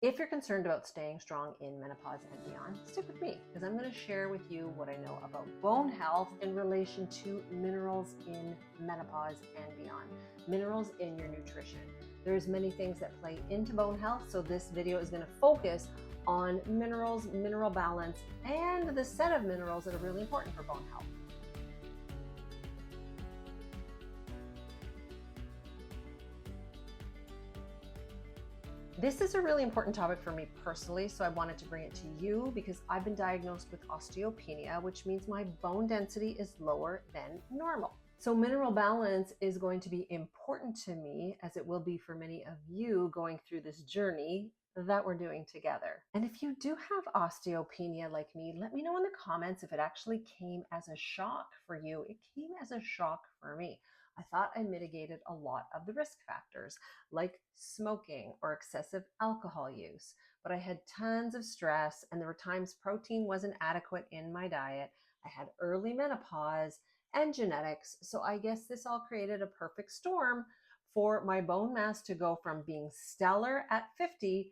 If you're concerned about staying strong in menopause and beyond, stick with me because I'm going to share with you what I know about bone health in relation to minerals in menopause and beyond. Minerals in your nutrition. There's many things that play into bone health, so this video is going to focus on minerals, mineral balance, and the set of minerals that are really important for bone health. This is a really important topic for me personally, so I wanted to bring it to you because I've been diagnosed with osteopenia, which means my bone density is lower than normal. So mineral balance is going to be important to me, as it will be for many of you going through this journey that we're doing together. And if you do have osteopenia like me, let me know in the comments if it actually came as a shock for you. It came as a shock for me. I thought I mitigated a lot of the risk factors, like smoking or excessive alcohol use, but I had tons of stress, and there were times protein wasn't adequate in my diet. I had early menopause and genetics, so I guess this all created a perfect storm for my bone mass to go from being stellar at 50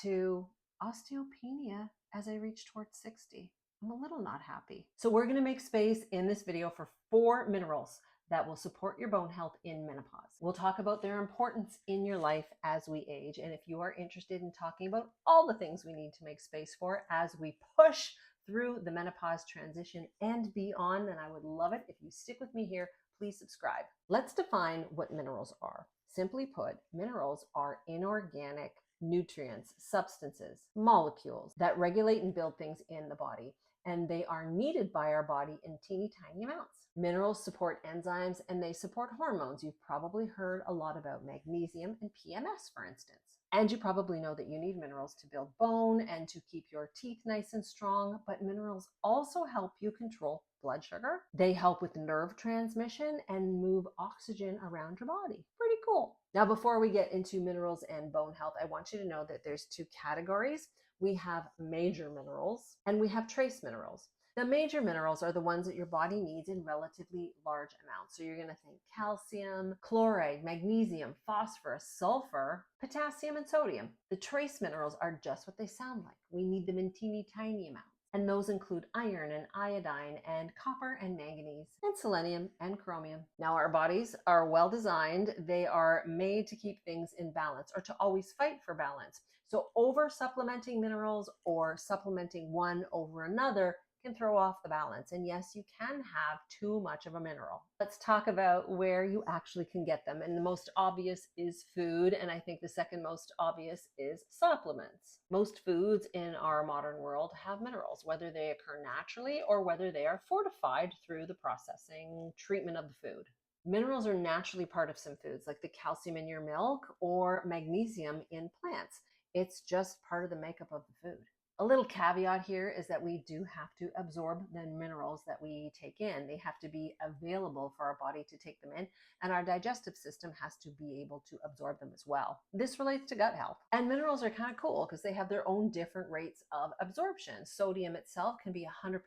to osteopenia as I reach towards 60. I'm a little not happy. So we're going to make space in this video for 4 minerals that will support your bone health in menopause. We'll talk about their importance in your life as we age. And if you are interested in talking about all the things we need to make space for as we push through the menopause transition and beyond, then I would love it if you stick with me here. Please subscribe. Let's define what minerals are. Simply put, minerals are inorganic nutrients, substances, molecules that regulate and build things in the body, and they are needed by our body in teeny tiny amounts. Minerals support enzymes and they support hormones. You've probably heard a lot about magnesium and PMS, for instance. And you probably know that you need minerals to build bone and to keep your teeth nice and strong, but minerals also help you control blood sugar. They help with nerve transmission and move oxygen around your body. Pretty cool. Now, before we get into minerals and bone health, I want you to know that there's 2 categories. We have major minerals and we have trace minerals. The major minerals are the ones that your body needs in relatively large amounts. So you're going to think calcium, chloride, magnesium, phosphorus, sulfur, potassium, and sodium. The trace minerals are just what they sound like. We need them in teeny tiny amounts. And those include iron and iodine and copper and manganese and selenium and chromium. Now, our bodies are well designed. They are made to keep things in balance or to always fight for balance. So over supplementing minerals or supplementing one over another can throw off the balance. And yes, you can have too much of a mineral. Let's talk about where you actually can get them. And the most obvious is food. And I think the second most obvious is supplements. Most foods in our modern world have minerals, whether they occur naturally or whether they are fortified through the processing treatment of the food. Minerals are naturally part of some foods, like the calcium in your milk or magnesium in plants. It's just part of the makeup of the food. A little caveat here is that we do have to absorb the minerals that we take in. They have to be available for our body to take them in, and our digestive system has to be able to absorb them as well. This relates to gut health. And minerals are kind of cool because they have their own different rates of absorption. Sodium itself can be 100%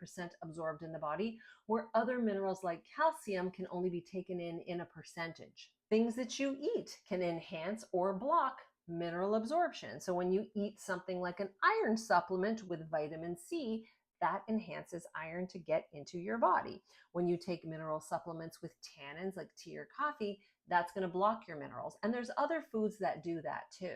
absorbed in the body, where other minerals like calcium can only be taken in a percentage. Things that you eat can enhance or block mineral absorption. So when you eat something like an iron supplement with vitamin C, that enhances iron to get into your body. When you take mineral supplements with tannins like tea or coffee, that's going to block your minerals. And there's other foods that do that too.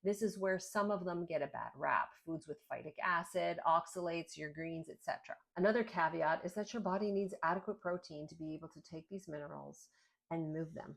This is where some of them get a bad rap. Foods with phytic acid, oxalates, your greens, etc. Another caveat is that your body needs adequate protein to be able to take these minerals and move them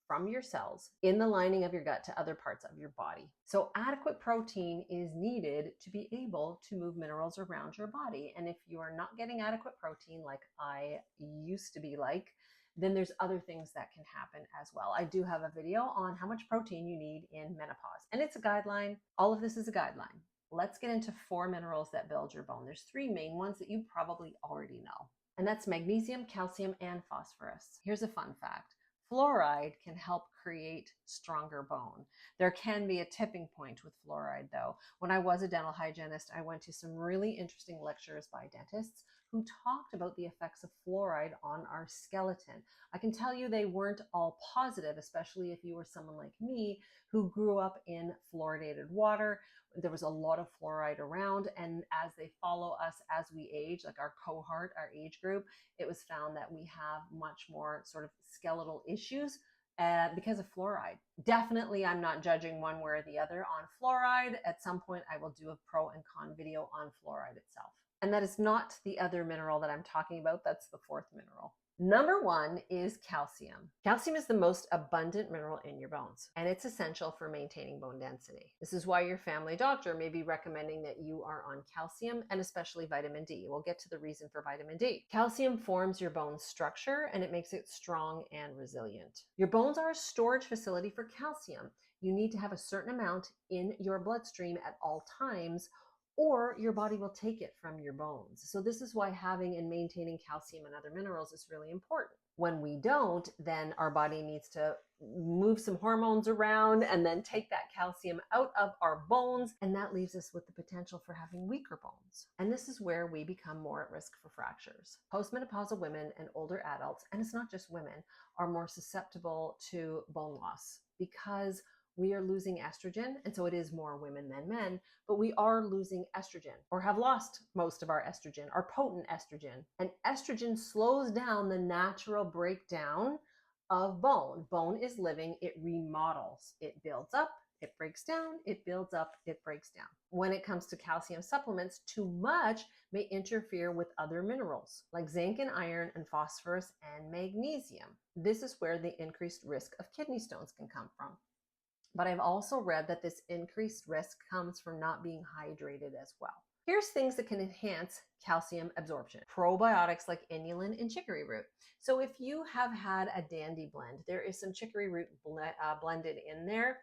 from your cells in the lining of your gut to other parts of your body. So adequate protein is needed to be able to move minerals around your body. And if you are not getting adequate protein, like I used to be like, then there's other things that can happen as well. I do have a video on how much protein you need in menopause, and it's a guideline. All of this is a guideline. Let's get into 4 minerals that build your bone. There's 3 main ones that you probably already know, and that's magnesium, calcium, and phosphorus. Here's a fun fact. Fluoride can help create stronger bone. There can be a tipping point with fluoride, though. When I was a dental hygienist, I went to some really interesting lectures by dentists who talked about the effects of fluoride on our skeleton. I can tell you they weren't all positive, especially if you were someone like me who grew up in fluoridated water. There was a lot of fluoride around, and as they follow us as we age, like our cohort, our age group, it was found that we have much more sort of skeletal issues because of fluoride. Definitely, I'm not judging one way or the other on fluoride. At some point, I will do a pro and con video on fluoride itself. And that is not the other mineral that I'm talking about. That's the fourth mineral. Number one is calcium. Calcium is the most abundant mineral in your bones, and it's essential for maintaining bone density. This is why your family doctor may be recommending that you are on calcium and especially vitamin D. We'll get to the reason for vitamin D. Calcium forms your bone structure and it makes it strong and resilient. Your bones are a storage facility for calcium. You need to have a certain amount in your bloodstream at all times, or your body will take it from your bones. So this is why having and maintaining calcium and other minerals is really important. When we don't, then our body needs to move some hormones around and then take that calcium out of our bones, and that leaves us with the potential for having weaker bones. And this is where we become more at risk for fractures. Postmenopausal women and older adults, and it's not just women, are more susceptible to bone loss because we are losing estrogen, and so it is more women than men, but we are losing estrogen or have lost most of our estrogen, our potent estrogen. And estrogen slows down the natural breakdown of bone. Bone is living, it remodels, it builds up, it breaks down, it builds up, it breaks down. When it comes to calcium supplements, too much may interfere with other minerals like zinc and iron and phosphorus and magnesium. This is where the increased risk of kidney stones can come from. But I've also read that this increased risk comes from not being hydrated as well. Here's things that can enhance calcium absorption. Probiotics like inulin and chicory root. So if you have had a dandy blend, there is some chicory root blended in there.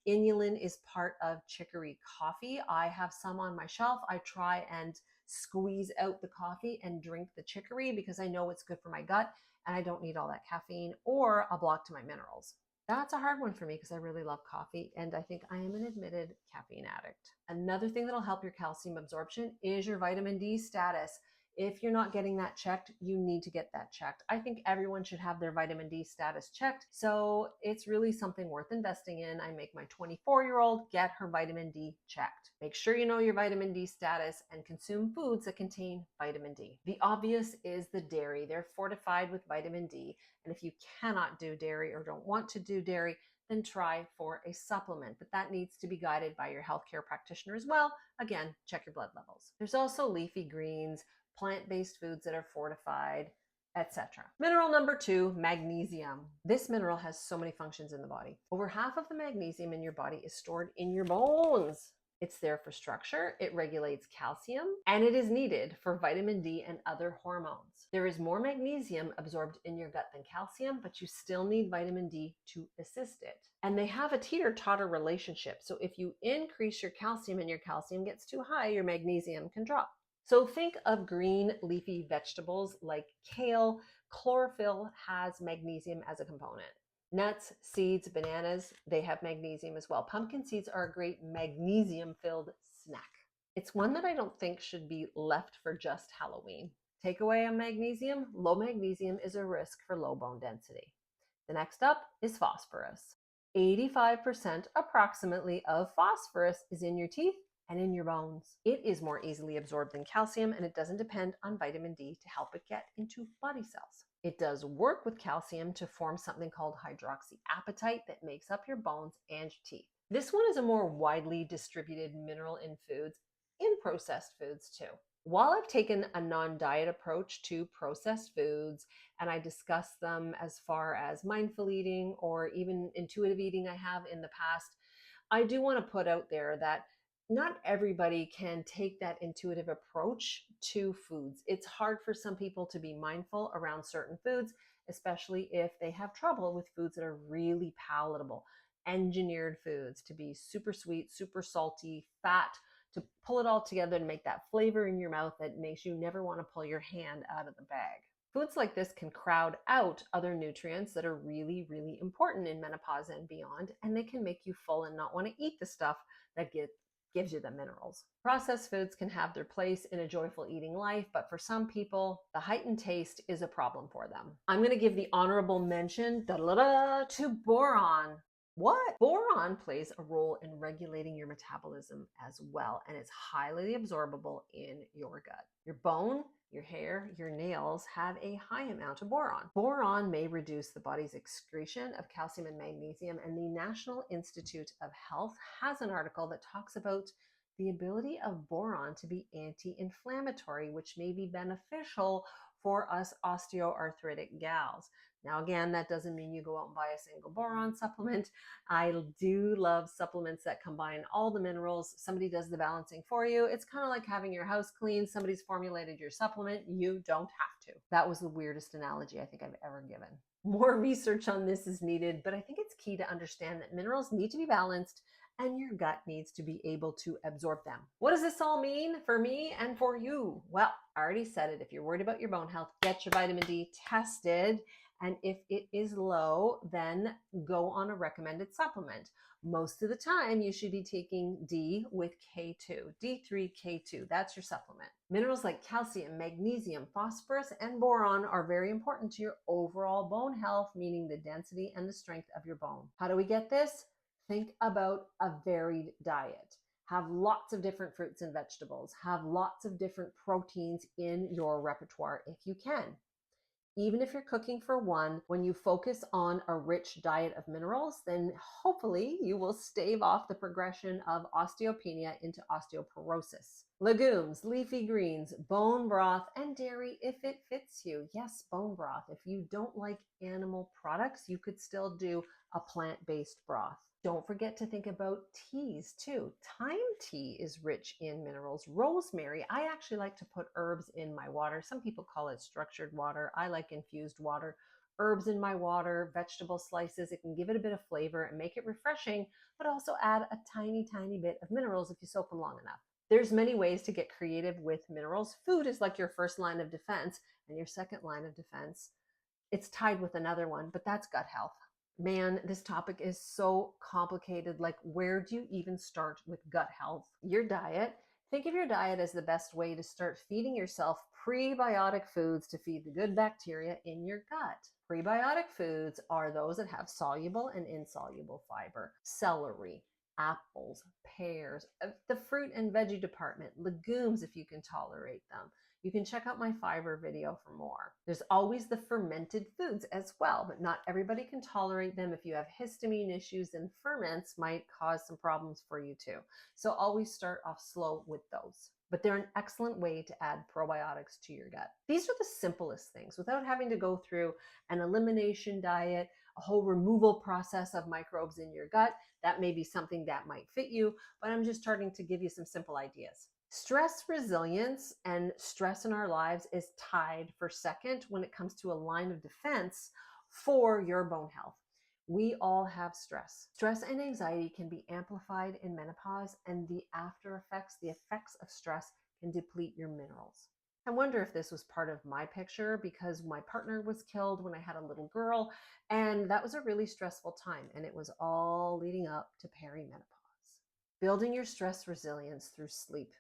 Inulin is part of chicory coffee. I have some on my shelf. I try and squeeze out the coffee and drink the chicory because I know it's good for my gut and I don't need all that caffeine or a block to my minerals. That's a hard one for me because I really love coffee and I think I am an admitted caffeine addict. Another thing that'll help your calcium absorption is your vitamin D status. If you're not getting that checked, you need to get that checked. I think everyone should have their vitamin D status checked. So it's really something worth investing in. I make my 24-year-old get her vitamin D checked. Make sure you know your vitamin D status and consume foods that contain vitamin D. The obvious is the dairy. They're fortified with vitamin D. And if you cannot do dairy or don't want to do dairy, then try for a supplement, but that needs to be guided by your healthcare practitioner as well. Again, check your blood levels. There's also leafy greens, plant-based foods that are fortified, etc. Mineral number two, magnesium. This mineral has so many functions in the body. Over half of the magnesium in your body is stored in your bones. It's there for structure, it regulates calcium, and it is needed for vitamin D and other hormones. There is more magnesium absorbed in your gut than calcium, but you still need vitamin D to assist it. And they have a teeter-totter relationship. So if you increase your calcium and your calcium gets too high, your magnesium can drop. So think of green leafy vegetables like kale. Chlorophyll has magnesium as a component. Nuts, seeds, bananas, they have magnesium as well. Pumpkin seeds are a great magnesium-filled snack. It's one that I don't think should be left for just Halloween. Takeaway on magnesium: low magnesium is a risk for low bone density. The next up is phosphorus. 85% approximately of phosphorus is in your teeth and in your bones. It is more easily absorbed than calcium, and it doesn't depend on vitamin D to help it get into body cells. It does work with calcium to form something called hydroxyapatite that makes up your bones and your teeth. This one is a more widely distributed mineral in foods, in processed foods too. While I've taken a non-diet approach to processed foods, and I discuss them as far as mindful eating or even intuitive eating I have in the past, I do want to put out there that not everybody can take that intuitive approach to foods. It's hard for some people to be mindful around certain foods, especially if they have trouble with foods that are really palatable, engineered foods to be super sweet, super salty, fat, to pull it all together and make that flavor in your mouth that makes you never want to pull your hand out of the bag. Foods like this can crowd out other nutrients that are really, really important in menopause and beyond, and they can make you full and not want to eat the stuff that gives you the minerals. Processed foods can have their place in a joyful eating life, but for some people, the heightened taste is a problem for them. I'm going to give the honorable mention to boron. What? Boron plays a role in regulating your metabolism as well, and it's highly absorbable in your gut. Your bone, your hair, your nails have a high amount of boron. Boron may reduce the body's excretion of calcium and magnesium, and the National Institute of Health has an article that talks about the ability of boron to be anti-inflammatory, which may be beneficial for us osteoarthritic gals. Now, again, that doesn't mean you go out and buy a single boron supplement. I do love supplements that combine all the minerals. Somebody does the balancing for you. It's kind of like having your house clean. Somebody's formulated your supplement. You don't have to. That was the weirdest analogy I think I've ever given. More research on this is needed, but I think it's key to understand that minerals need to be balanced and your gut needs to be able to absorb them. What does this all mean for me and for you? Well, I already said it. If you're worried about your bone health, get your vitamin D tested. And if it is low, then go on a recommended supplement. Most of the time, you should be taking D with K2, D3, K2. That's your supplement. Minerals like calcium, magnesium, phosphorus, and boron are very important to your overall bone health, meaning the density and the strength of your bone. How do we get this? Think about a varied diet. Have lots of different fruits and vegetables. Have lots of different proteins in your repertoire if you can. Even if you're cooking for one, when you focus on a rich diet of minerals, then hopefully you will stave off the progression of osteopenia into osteoporosis. Legumes, leafy greens, bone broth, and dairy if it fits you. Yes, bone broth. If you don't like animal products, you could still do a plant-based broth. Don't forget to think about teas too. Thyme tea is rich in minerals. Rosemary, I actually like to put herbs in my water. Some people call it structured water. I like infused water. Herbs in my water, vegetable slices. It can give it a bit of flavor and make it refreshing, but also add a tiny, tiny bit of minerals if you soak them long enough. There's many ways to get creative with minerals. Food is like your first line of defense, and your second line of defense, it's tied with another one, but that's gut health. Man, this topic is so complicated. Like, where do you even start with gut health? Your diet. Think of your diet as the best way to start feeding yourself prebiotic foods to feed the good bacteria in your gut. Prebiotic foods are those that have soluble and insoluble fiber. Celery, apples, pears, the fruit and veggie department, legumes if you can tolerate them. You can check out my fiber video for more. There's always the fermented foods as well, but not everybody can tolerate them. If you have histamine issues, then ferments might cause some problems for you too. So always start off slow with those. But they're an excellent way to add probiotics to your gut. These are the simplest things without having to go through an elimination diet, a whole removal process of microbes in your gut. That may be something that might fit you, but I'm just starting to give you some simple ideas. Stress resilience and stress in our lives is tied for second when it comes to a line of defense for your bone health. We all have stress. Stress and anxiety can be amplified in menopause, and the after effects, the effects of stress can deplete your minerals. I wonder if this was part of my picture because my partner was killed when I had a little girl, and that was a really stressful time, and it was all leading up to perimenopause. Building your stress resilience through sleep,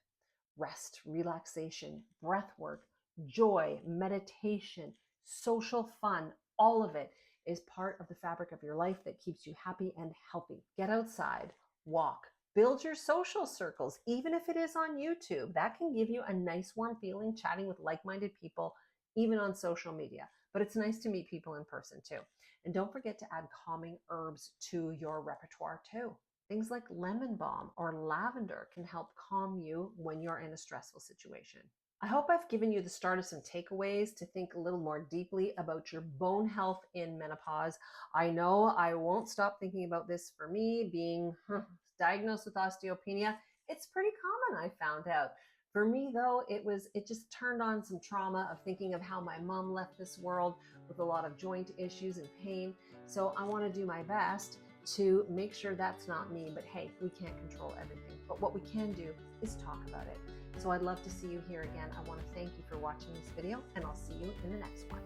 rest, relaxation, breath work, joy, meditation, social fun, all of it is part of the fabric of your life that keeps you happy and healthy. Get outside, walk, build your social circles, even if it is on YouTube. That can give you a nice warm feeling chatting with like-minded people, even on social media. But it's nice to meet people in person too. And don't forget to add calming herbs to your repertoire too. Things like lemon balm or lavender can help calm you when you're in a stressful situation. I hope I've given you the start of some takeaways to think a little more deeply about your bone health in menopause. I know I won't stop thinking about this for me being diagnosed with osteopenia. It's pretty common, I found out. For me though, it just turned on some trauma of thinking of how my mom left this world with a lot of joint issues and pain. So I want to do my best to make sure that's not me. But hey, we can't control everything. But what we can do is talk about it. So I'd love to see you here again. I want to thank you for watching this video, and I'll see you in the next one.